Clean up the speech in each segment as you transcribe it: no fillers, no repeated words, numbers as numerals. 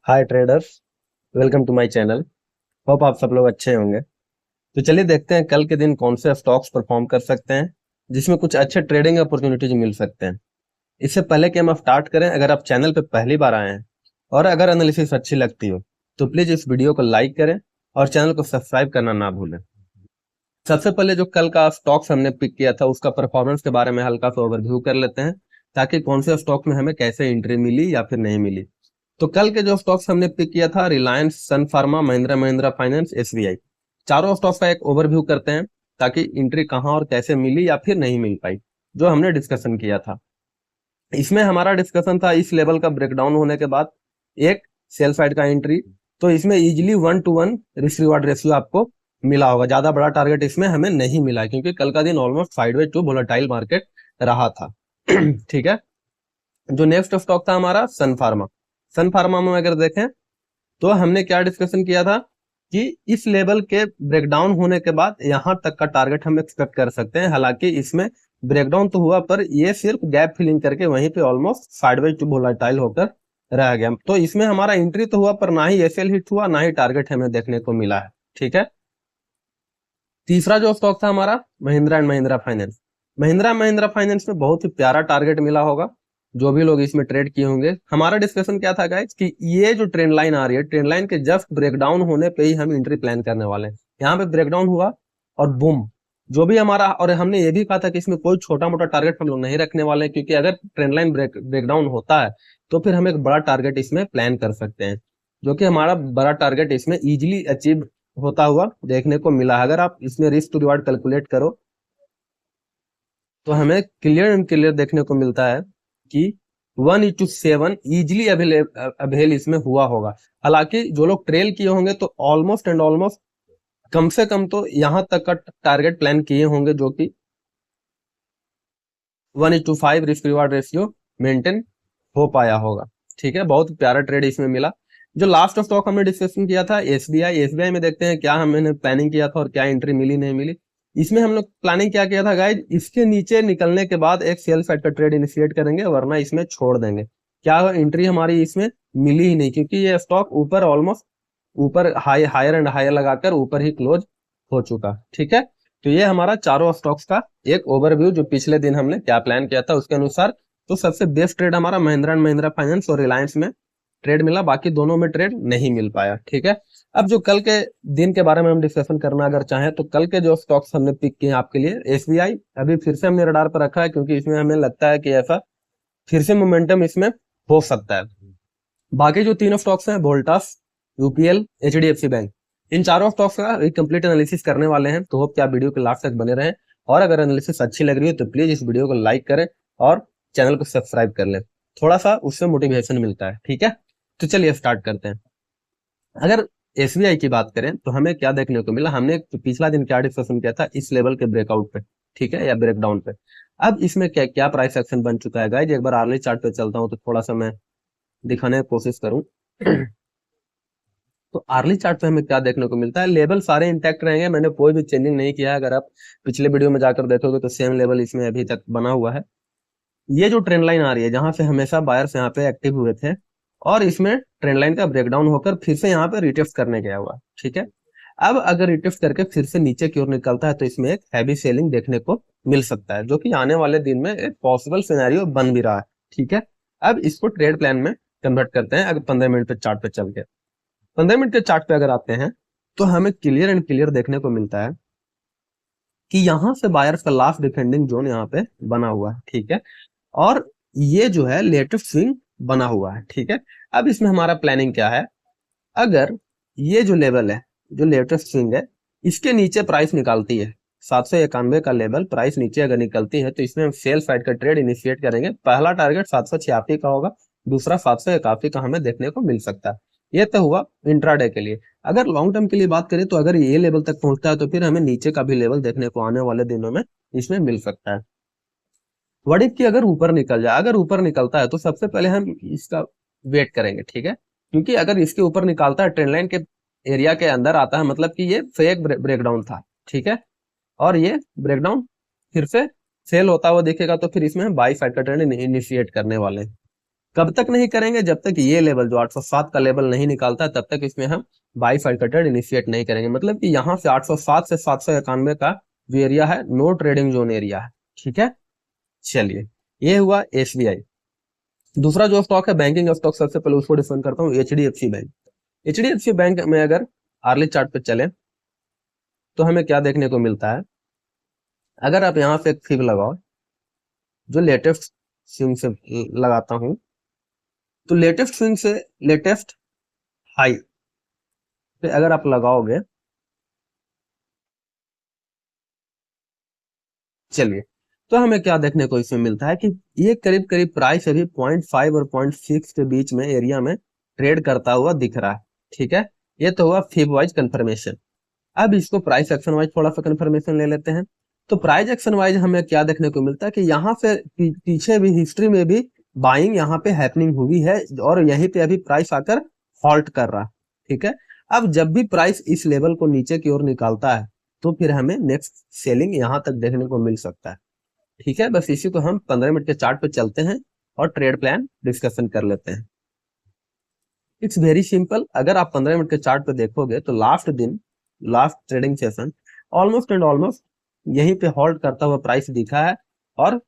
Hi traders, welcome to my channel. Hope आप सब लोग अच्छे होंगे। तो चलिए देखते हैं कल के दिन कौन से स्टॉक्स परफॉर्म कर सकते हैं जिसमें कुछ अच्छे ट्रेडिंग अपॉर्चुनिटीज मिल सकते हैं। इससे पहले कि हम स्टार्ट करें, अगर आप चैनल पे पहली बार आए हैं और अगर एनालिसिस अच्छी लगती हो तो प्लीज इस वीडियो को लाइक करें और चैनल को सब्सक्राइब करना ना भूलें। सबसे पहले जो कल का स्टॉक्स हमने पिक किया था उसका परफॉर्मेंस के बारे में हल्का सा ओवरव्यू कर लेते हैं, ताकि कौन से स्टॉक में हमें कैसे एंट्री मिली या फिर नहीं मिली। तो कल के जो स्टॉक्स हमने पिक किया था, रिलायंस, सन फार्मा, महिंद्रा महिंद्रा फाइनेंस, एसबीआई, चारों स्टॉक्स का एक ओवरव्यू करते हैं ताकि एंट्री कहां और कैसे मिली या फिर नहीं मिल पाई, जो हमने डिस्कशन किया था। इसमें हमारा डिस्कशन था इस लेवल का ब्रेकडाउन होने के बाद एक सेल साइड का एंट्री, तो इसमें इजीली 1:1 रिस्क रिवार्ड रेशियो आपको मिला होगा। ज्यादा बड़ा टारगेट इसमें हमें नहीं मिला क्योंकि कल का दिन almost sideways to volatile market रहा था। ठीक है। जो नेक्स्ट स्टॉक था हमारा सन फार्मा। सन फार्मा में अगर देखें तो हमने क्या डिस्कशन किया था कि इस लेवल के ब्रेकडाउन होने के बाद यहां तक का टारगेट हम एक्सपेक्ट कर सकते हैं। हालांकि इसमें ब्रेकडाउन तो हुआ पर ये सिर्फ गैप फिलिंग करके वहीं पे ऑलमोस्ट साइडवेज टू वोलेटाइल होकर रह गया। तो इसमें हमारा एंट्री तो हुआ पर ना ही एसएल हिट हुआ, ना ही टारगेट हमें देखने को मिला है। ठीक है। तीसरा जो स्टॉक था हमारा Mahindra and Mahindra finance. Mahindra Mahindra finance में बहुत ही प्यारा टारगेट मिला होगा जो भी लोग इसमें ट्रेड किए होंगे। हमारा डिस्कशन क्या था गाइस कि ये जो ट्रेंड लाइन आ रही है, ट्रेंड लाइन के जस्ट ब्रेकडाउन होने पे ही हम एंट्री प्लान करने वाले हैं। यहाँ पे ब्रेकडाउन हुआ और बूम, जो भी हमारा, और हमने ये भी कहा था कि इसमें कोई छोटा मोटा टारगेट हम लोग नहीं रखने वाले हैं, क्योंकि अगर ट्रेंड लाइन ब्रेकडाउन होता है तो फिर हम एक बड़ा टारगेट इसमें प्लान कर सकते हैं, जो कि हमारा बड़ा टारगेट इसमें इजिली अचीव होता हुआ देखने को मिला। अगर आप इसमें रिस्क टू रिवार्ड कैलकुलेट करो तो हमें क्लियर एंड क्लियर देखने को मिलता है कि 1:7 इजिली अवेल इसमें हुआ होगा। हालांकि जो लोग ट्रेल किए होंगे तो ऑलमोस्ट एंड ऑलमोस्ट कम से कम तो यहां तक का टारगेट प्लान किए होंगे, जो कि 1:5 रिस्क रिवार्ड रेशियो मेंटेन हो पाया होगा। ठीक है, बहुत प्यारा ट्रेड इसमें मिला। जो लास्ट स्टॉक हमने डिस्कशन किया था एसबीआई। एसबीआई में देखते हैं क्या हमने प्लानिंग किया था और क्या एंट्री मिली नहीं मिली। इसमें हम लोग प्लानिंग क्या किया था गाइज, इसके नीचे निकलने के बाद एक सेल साइड का ट्रेड इनिशिएट करेंगे, वरना इसमें छोड़ देंगे। क्या एंट्री हमारी इसमें मिली ही नहीं, क्योंकि ये स्टॉक ऊपर ऑलमोस्ट ऊपर हायर एंड हायर लगाकर ऊपर ही क्लोज हो चुका। ठीक है। तो ये हमारा चारों स्टॉक्स का एक ओवरव्यू, जो पिछले दिन हमने क्या प्लान किया था उसके अनुसार। तो सबसे बेस्ट ट्रेड हमारा महिंद्रा एंड महिंद्रा फाइनेंस और रिलायंस में ट्रेड मिला, बाकी दोनों में ट्रेड नहीं मिल पाया। ठीक है। अब जो कल के दिन के बारे में हम डिस्कशन करना अगर चाहें तो कल के जो स्टॉक्स हमने पिक किए आपके लिए, एसबीआई अभी फिर से हमने रडार पर रखा है, क्योंकि इसमें हमें लगता है कि ऐसा फिर से मोमेंटम इसमें हो सकता है। बाकी जो तीनों स्टॉक्स हैं, वोल्टास, यूपीएल, एचडीएफसी बैंक, इन चारों स्टॉक्स का एक कंप्लीट एनालिसिस करने वाले हैं। तो होप कि आप वीडियो के लास्ट तक बने रहें, और अगर एनालिसिस अच्छी लग रही है तो प्लीज इस वीडियो को लाइक करें और चैनल को सब्सक्राइब कर लें, थोड़ा सा उससे मोटिवेशन मिलता है। ठीक है। तो चलिए स्टार्ट करते हैं। अगर एसबीआई की बात करें तो हमें क्या देखने को मिला, हमने पिछला दिन क्या डिस्कशन किया था इस लेवल के ब्रेकआउट पे, ठीक है, या ब्रेकडाउन पे। अब इसमें क्या क्या प्राइस एक्शन बन चुका है गाइज, एक बार आर्ली चार्ट पे चलता हूं तो थोड़ा सा मैं दिखाने की कोशिश करूं। तो आर्ली चार्ट पे हमें क्या देखने को मिलता है, लेवल सारे इंटैक्ट रहेंगे, मैंने कोई भी चेंजिंग नहीं किया है। अगर आप पिछले वीडियो में जाकर देखोगे तो सेम लेवल इसमें अभी तक बना हुआ है। ये जो ट्रेंड लाइन आ रही है जहां से हमेशा बायर्स यहाँ पे एक्टिव हुए थे, और इसमें ट्रेंड लाइन का ब्रेकडाउन होकर फिर से यहाँ पे रिटेस्ट करने गया हुआ। ठीक है। अब अगर रिटेस्ट करके फिर से नीचे की ओर निकलता है तो इसमें एक हैवी सेलिंग देखने को मिल सकता है, जो कि आने वाले दिन में एक पॉसिबल सिनेरियो बन भी रहा है। ठीक है। अब इसको ट्रेड प्लान में कन्वर्ट करते हैं। अगर 15 मिनट पे चार्ट पे चल के 15 मिनट के चार्ट पे अगर आते हैं तो हमें क्लियर एंड क्लियर देखने को मिलता है कि यहां से बायर्स का लास्ट डिफेंडिंग जोन यहाँ पे बना हुआ है। ठीक है। और ये जो है लेटेस्ट स्विंग बना हुआ है। ठीक है। अब इसमें हमारा प्लानिंग क्या है, अगर ये जो लेवल है, जो लेटेस्ट स्विंग है, इसके नीचे प्राइस निकालती है 791 का लेवल, प्राइस नीचे अगर निकलती है तो इसमें हम सेल साइड का ट्रेड इनिशिएट करेंगे। पहला टारगेट 786 का होगा, दूसरा 781 का हमें देखने को मिल सकता है। ये तो हुआ इंट्राडे के लिए। अगर लॉन्ग टर्म के लिए बात करें तो अगर ये लेवल तक पहुंचता है तो फिर हमें नीचे का भी लेवल देखने को आने वाले दिनों में इसमें मिल सकता है। व्हाट इफ कि अगर ऊपर निकल जाए, अगर ऊपर निकलता है तो सबसे पहले हम इसका वेट करेंगे। ठीक है। क्योंकि अगर इसके ऊपर निकालता है, ट्रेंड लाइन के एरिया के अंदर आता है, मतलब कि ये फेक ब्रेकडाउन था। ठीक है। और ये ब्रेकडाउन फिर से फेल होता हुआ दिखेगा तो फिर इसमें हम बाई साइड का ट्रेंड इनिशिएट करने वाले हैं। कब तक नहीं करेंगे? जब तक ये लेवल जो 807 का लेवल नहीं निकालता तब तक इसमें हम बाई साइड का ट्रेड इनिशिएट नहीं करेंगे। मतलब कि यहाँ से 807 से 791 का जो एरिया है नो ट्रेडिंग जोन एरिया है। ठीक है, चलिए ये हुआ एसबीआई। दूसरा जो स्टॉक है बैंकिंग स्टॉक, सबसे पहले उसको डिफाइन करता हूँ, एचडीएफसी बैंक। एचडीएफसी बैंक में अगर आर्ली चार्ट पे चले तो हमें क्या देखने को मिलता है? अगर आप यहाँ से एक फिब लगाओ, जो लेटेस्ट स्विंग से लगाता हूं, तो लेटेस्ट स्विंग से लेटेस्ट हाई पे अगर आप लगाओगे, चलिए तो हमें क्या देखने को इसमें मिलता है कि ये करीब करीब प्राइस अभी 0.5 और 0.6 के बीच में एरिया में ट्रेड करता हुआ दिख रहा है। ठीक है, ये तो हुआ फिब वाइज कंफर्मेशन। अब इसको प्राइस एक्शन वाइज थोड़ा सा कंफर्मेशन ले लेते हैं। तो प्राइस एक्शन वाइज हमें क्या देखने को मिलता है कि यहाँ से पीछे भी हिस्ट्री में भी बाइंग यहाँ पे हैपनिंग हुई है और यहीं पे अभी प्राइस आकर हॉल्ट कर रहा है। ठीक है, अब जब भी प्राइस इस लेवल को नीचे की ओर निकालता है तो फिर हमें नेक्स्ट सेलिंग यहाँ तक देखने को मिल सकता है। ठीक है, बस इसी को हम 15 मिनट के चार्ट पे चलते हैं और ट्रेड प्लान डिस्कशन कर लेते हैं। It's very simple. अगर आप 15 मिनट के चार्ट पे देखोगे तो last trading session almost and almost यहीं पे होल्ड करता हुआ प्राइस दिखा है और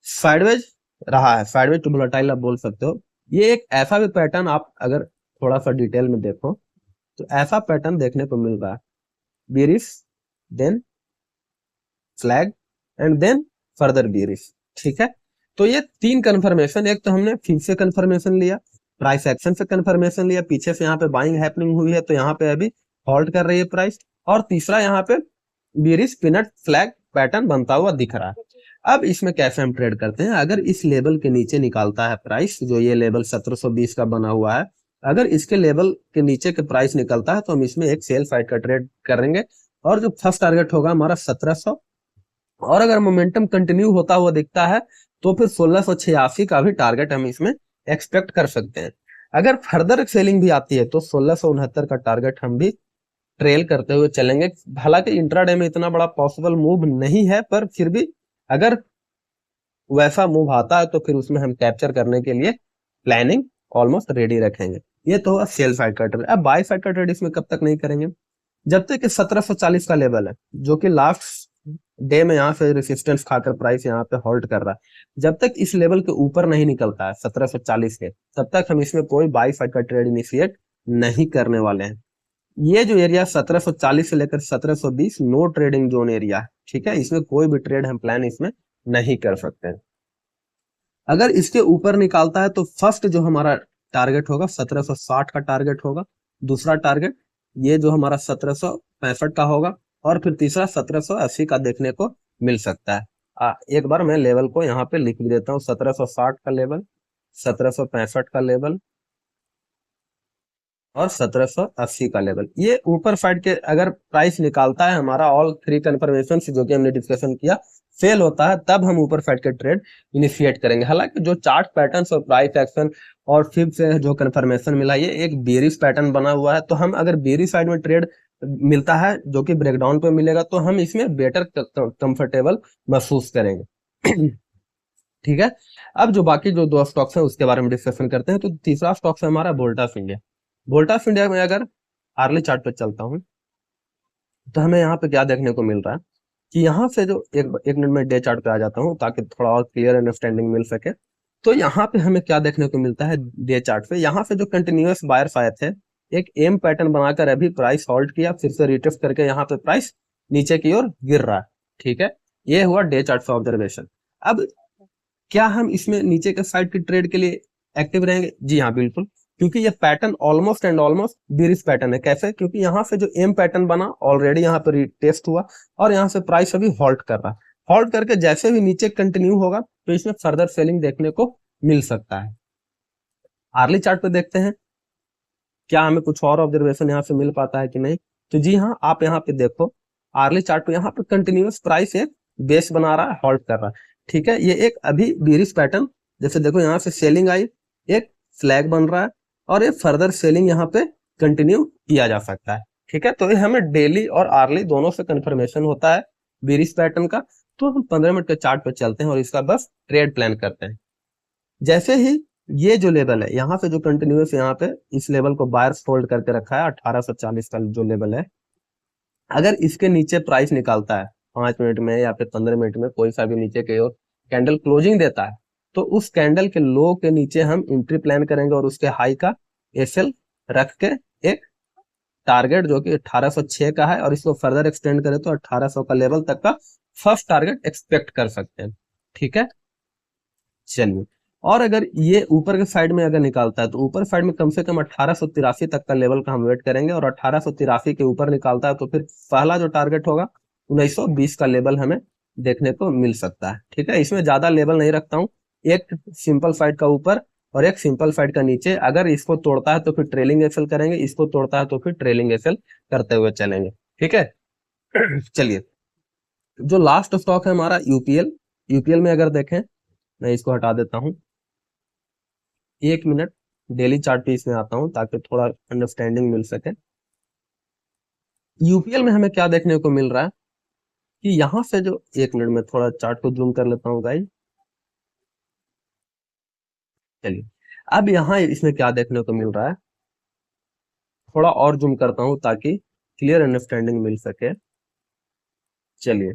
साइडवेज रहा है। साइडवेज टू वोलेटाइल आप बोल सकते हो। ये एक ऐसा भी पैटर्न आप अगर थोड़ा सा डिटेल में देखो तो ऐसा पैटर्न देखने को मिल रहा है, bearish then flag and then further bearish. ठीक है, तो ये तीन कंफर्मेशन, एक तो हमने फिर से कंफर्मेशन लिया, प्राइस एक्शन से कंफर्मेशन लिया, पीछे से यहाँ पे बाइंग हैपनिंग हुई है तो यहाँ पे अभी होल्ड कर रही है प्राइस, और तीसरा यहाँ पे बेरिश पिनट फ्लैग पैटर्न बनता हुआ दिख रहा है। अब इसमें कैसे हम ट्रेड करते हैं? अगर इस लेवल के नीचे निकालता है प्राइस, जो ये लेवल 1720 का बना हुआ है, अगर इसके लेवल के नीचे के प्राइस निकलता है तो हम इसमें एक सेल साइड का ट्रेड करेंगे और जो फर्स्ट टारगेट होगा हमारा 1700, और अगर मोमेंटम कंटिन्यू होता हुआ दिखता है तो फिर 1686 का भी टारगेट हम इसमें एक्सपेक्ट कर सकते हैं। अगर फर्दर सेलिंग भी आती है तो 1669 का टारगेट हम भी ट्रेल करते हुए चलेंगे। हालांकि इंट्राडे में इतना बड़ा पॉसिबल मूव नहीं है, पर फिर भी अगर वैसा मूव आता है तो फिर उसमें हम कैप्चर करने के लिए प्लानिंग ऑलमोस्ट रेडी रखेंगे। ये तो हुआ सेल साइड का ट्रेड। अब बाय साइड का ट्रेड इसमें कब तक नहीं करेंगे? जब तक 1740 का लेवल है, जो कि लास्ट डे में यहाँ से रेसिस्टेंस खाकर प्राइस यहाँ पे होल्ड कर रहा है, जब तक इस लेवल के ऊपर नहीं निकलता है 1740 के, तब तक हम इसमें कोई बाई साइड का ट्रेड इनिशिएट नहीं करने वाले हैं। ये जो एरिया 1740 से लेकर 1720 नो ट्रेडिंग जोन एरिया है। ठीक है, इसमें कोई भी ट्रेड हम प्लान इसमें नहीं कर सकते हैं। अगर इसके ऊपर निकालता है तो फर्स्ट जो हमारा टारगेट होगा 1760 का टारगेट होगा, दूसरा टारगेट ये जो हमारा 1765 का होगा, और फिर तीसरा 1780 का देखने को मिल सकता है। एक बार मैं लेवल को यहाँ पे लिख देता हूँ, 1760 का लेवल, 1765 का लेवल और 1780 का लेवल। ये ऊपर साइड के अगर प्राइस निकालता है हमारा, ऑल थ्री कंफर्मेशन जो कि हमने डिस्कशन किया फेल होता है, तब हम ऊपर साइड के ट्रेड इनिशिएट करेंगे। हालांकि जो चार्ट पैटर्न्स और प्राइस एक्शन और फिर से जो कंफर्मेशन मिला, ये एक बेरिश पैटर्न बना हुआ है, तो हम अगर बेरिश साइड में ट्रेड मिलता है जो कि ब्रेकडाउन पे मिलेगा तो हम इसमें बेटर कंफर्टेबल महसूस करेंगे। ठीक है, अब जो बाकी जो दो स्टॉक्स हैं उसके बारे में डिस्कशन करते हैं। तो तीसरा स्टॉक है हमारा वोल्टास इंडिया। वोल्टास इंडिया में अगर आर्ली चार्ट पे चलता हूँ तो हमें यहाँ पे क्या देखने को मिल रहा है कि यहाँ से जो एक मिनट में डे चार्ट पे आ जाता हूँ ताकि थोड़ा और क्लियर अंडरस्टैंडिंग मिल सके। तो यहाँ पे हमें क्या देखने को मिलता है डे चार्ट पे, यहाँ से जो कंटिन्यूअस बायर्स आए थे, एक एम पैटर्न बनाकर अभी प्राइस होल्ड किया, फिर से रिटेस्ट करके यहाँ पे प्राइस नीचे की ओर गिर रहा है। ठीक है, ये हुआ डे चार्ट से ऑब्जर्वेशन। अब क्या हम इसमें नीचे के साइड की ट्रेड के लिए एक्टिव रहेंगे? जी हाँ, बिल्कुल, क्योंकि ये pattern almost and almost bearish pattern है। कैसे? क्योंकि यहाँ से जो एम पैटर्न बना ऑलरेडी यहाँ पे रिटेस्ट हुआ और यहाँ से प्राइस अभी होल्ड कर रहा है। होल्ड करके जैसे भी नीचे कंटिन्यू होगा तो इसमें फर्दर सेलिंग देखने को मिल सकता है। आर्ली चार्ट पे देखते हैं क्या हमें कुछ और ऑब्जर्वेशन यहाँ से मिल पाता है कि नहीं। तो जी हाँ, आप यहाँ पे देखो आर्ली चार्ट पे यहाँ पे कंटिन्यूअस प्राइस एक बेस बना रहा है, होल्ड कर रहा है। ठीक है, ये एक अभी बेरिश पैटर्न, जैसे देखो यहाँ से सेलिंग आई, एक फ्लैग बन रहा है और ये फर्दर सेलिंग यहाँ पे कंटिन्यू किया जा सकता है। ठीक है, तो ये हमें डेली और आर्ली दोनों से कंफर्मेशन होता है बेरिश पैटर्न का। तो हम 15 मिनट के चार्ट पे चलते हैं और इसका बस ट्रेड प्लान करते हैं। जैसे ही ये जो लेवल है यहाँ पे जो कंटिन्यूस यहाँ पे इस लेवल को बायर्स होल्ड करके रखा है 1840 का जो लेवल है, अगर इसके नीचे प्राइस निकालता है 5 मिनट में या फिर 15 मिनट में कोई सा भी नीचे की ओर कैंडल क्लोजिंग देता है, तो उस कैंडल के लो के नीचे हम एंट्री प्लान करेंगे और उसके हाई का एसएल रख के एक टारगेट जो कि 1806 का है और इसको फर्दर एक्सटेंड करें तो 1800 का लेवल तक का फर्स्ट टारगेट एक्सपेक्ट कर सकते हैं। ठीक है, चलिए। और अगर ये ऊपर के साइड में अगर निकालता है तो ऊपर साइड में कम से कम 1883 तक का लेवल का हम वेट करेंगे, और 1883 के ऊपर निकालता है तो फिर पहला जो टारगेट होगा 1920 का लेवल हमें देखने को मिल सकता है। ठीक है, इसमें ज्यादा लेवल नहीं रखता हूँ, एक सिंपल साइड का ऊपर और एक सिंपल साइड का नीचे। अगर इसको तोड़ता है तो फिर ट्रेलिंग एसएल करेंगे, इसको तोड़ता है तो फिर ट्रेलिंग एसएल करते हुए चलेंगे। ठीक है, चलिए। जो लास्ट स्टॉक है हमारा यूपीएल। यूपीएल में अगर देखें, मैं इसको हटा देता हूं, 1 मिनट डेली चार्ट पे इसमें आता हूं ताकि थोड़ा अंडरस्टैंडिंग मिल सके। यूपीएल में हमें क्या देखने को मिल रहा है कि यहां से जो 1 मिनट में थोड़ा चार्ट को जूम कर लेता हूं गाइस। चलिए, अब यहाँ इसमें क्या देखने को मिल रहा है, थोड़ा और जूम करता हूं ताकि क्लियर अंडरस्टैंडिंग मिल सके। चलिए,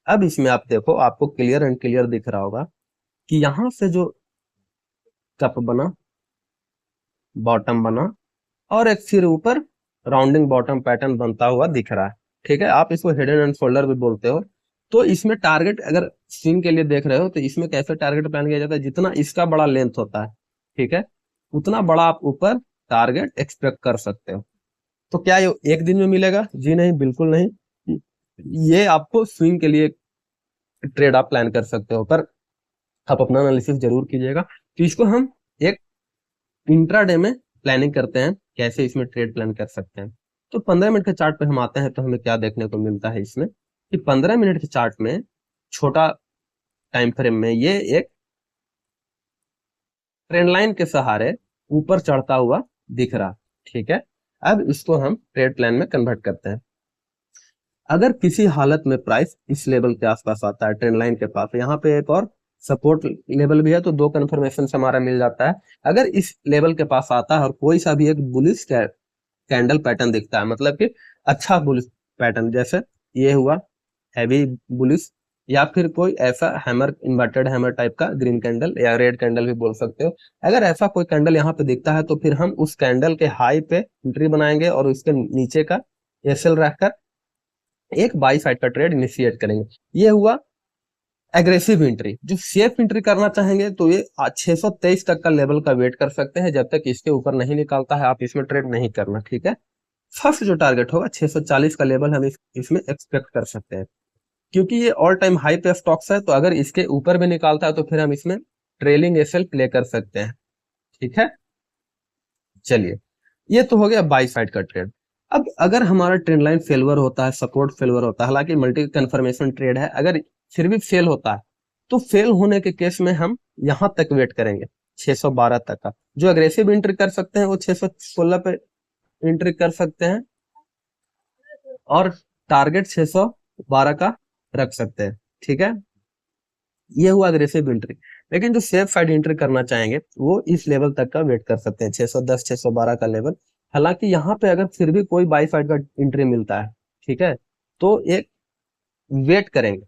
अब इसमें आप देखो, आपको क्लियर एंड क्लियर दिख रहा होगा कि यहां से जो कप बना, बॉटम बना और एक फिर ऊपर राउंडिंग बॉटम पैटर्न बनता हुआ दिख रहा है। ठीक है, आप इसको हिडन एंड शोल्डर भी बोलते हो। तो इसमें टारगेट अगर स्विंग के लिए देख रहे हो तो इसमें कैसे टारगेट प्लान किया जाता है, जितना इसका बड़ा लेंथ होता है, ठीक है, उतना बड़ा आप ऊपर टारगेट एक्सपेक्ट कर सकते हो। तो क्या ये एक दिन में मिलेगा? जी नहीं, बिल्कुल नहीं। ये आपको स्विंग के लिए ट्रेड आप प्लान कर सकते हो, पर आप अपना एनालिसिस जरूर कीजिएगा। तो इसको हम एक इंट्राडे में प्लानिंग करते हैं, कैसे इसमें ट्रेड प्लान कर सकते हैं। तो 15 मिनट के चार्ट पे हम आते हैं तो हमें क्या देखने को मिलता है इसमें कि 15 मिनट के चार्ट में छोटा टाइम फ्रेम में ये एक ट्रेंड लाइन के सहारे ऊपर चढ़ता हुआ दिख रहा। ठीक है, अब इसको हम ट्रेड प्लान में कन्वर्ट करते हैं। अगर किसी हालत में प्राइस इस लेवल के आसपास आता है, ट्रेंड लाइन के पास, यहाँ पे एक और सपोर्ट लेवल भी है, तो 2 कन्फर्मेशन हमारा मिल जाता है। अगर इस लेवल के पास आता है और कोई सा भी एक बुलिश कैंडल पैटर्न दिखता है, मतलब कि अच्छा बुलिश पैटर्न, जैसे ये हुआ हैवी बुलिश, या फिर कोई ऐसा हैमर, इन्वर्टेड हैमर टाइप का ग्रीन कैंडल या रेड कैंडल भी बोल सकते हो, अगर ऐसा कोई कैंडल यहाँ पे दिखता है तो फिर हम उस कैंडल के हाई पे एंट्री बनाएंगे और उसके नीचे का एसएल रखकर एक बाई साइड का ट्रेड इनिशिएट करेंगे। ये हुआ एग्रेसिव एंट्री। जो सेफ एंट्री करना चाहेंगे तो ये 623 तक का लेवल का वेट कर सकते हैं, जब तक इसके ऊपर नहीं निकालता है आप इसमें ट्रेड नहीं करना। ठीक है, फर्स्ट जो टारगेट होगा 640 का लेवल हम इसमें एक्सपेक्ट कर सकते हैं, क्योंकि ये ऑल टाइम हाई पे स्टॉक्स है, तो अगर इसके ऊपर भी निकालता है तो फिर हम इसमें ट्रेलिंग एसएल प्ले कर सकते हैं। ठीक है, चलिए, ये तो हो गया बाई साइड का ट्रेड। अब अगर हमारा ट्रेंड लाइन फेलवर होता है, सपोर्ट फेलवर होता है, हालांकि मल्टी कन्फर्मेशन ट्रेड है, अगर फिर भी फेल होता है तो फेल होने के केस में हम यहां तक वेट करेंगे 612 तक का। जो अग्रेसिव एंट्री कर सकते हैं वो 616 पे एंट्री कर सकते हैं और टारगेट 612 का रख सकते हैं। ठीक है, ये हुआ अग्रेसिव एंट्री। लेकिन जो सेफ साइड एंट्री करना चाहेंगे वो इस लेवल तक का वेट कर सकते हैं, 610 612 का लेवल। हालांकि यहाँ पे अगर फिर भी कोई बाई साइड का एंट्री मिलता है, ठीक है, तो एक वेट करेंगे,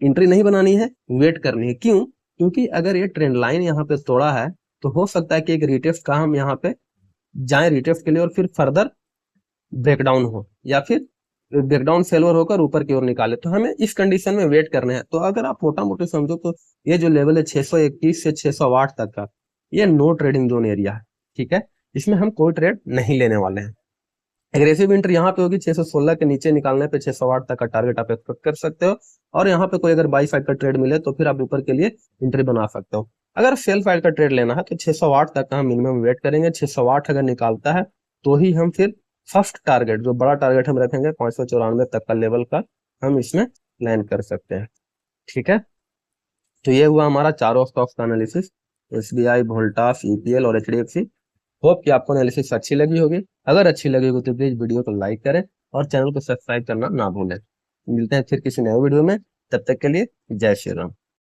एंट्री नहीं बनानी है, वेट करनी है। क्यों? क्योंकि अगर ये ट्रेंड लाइन यहाँ पे तोड़ा है तो हो सकता है कि एक रिटेस्ट का हम यहाँ पे जाए रिटेस्ट के लिए और फिर फर्दर ब्रेकडाउन हो, या फिर ब्रेकडाउन फेलवर होकर ऊपर की ओर निकाले, तो हमें इस कंडीशन में वेट करने हैं। तो अगर आप मोटा मोटी समझो तो ये जो लेवल है 621 से 608 तक का, ये नो ट्रेडिंग जोन एरिया है। ठीक है, इसमें हम कोई ट्रेड नहीं लेने वाले हैं। एग्रेसिव एंट्री यहाँ पे होगी 616 के नीचे निकालने पे 608 तक का टारगेट आप एक्सपेक्ट कर सकते हो, और यहाँ पे कोई अगर बाई साइड का ट्रेड मिले तो फिर आप ऊपर के लिए एंट्री बना सकते हो। अगर सेल साइड का ट्रेड लेना है तो 608 तक का हम मिनिमम वेट करेंगे। 608 अगर निकालता है तो ही हम फिर फर्स्ट टारगेट, जो बड़ा टारगेट हम रखेंगे 594 तक का लेवल का, हम इसमें लैंड कर सकते हैं। ठीक है, तो ये हुआ हमारा चारों स्टॉक्स का एनालिसिस, एसबीआई, वोल्टास, यूपीएल और एचडीएफसी। होप कि आपको एनालिसिस अच्छी लगी होगी। अगर अच्छी लगी होगी तो प्लीज वीडियो को लाइक करें और चैनल को सब्सक्राइब करना ना भूलें। मिलते हैं फिर किसी नए वीडियो में, तब तक के लिए जय श्री राम।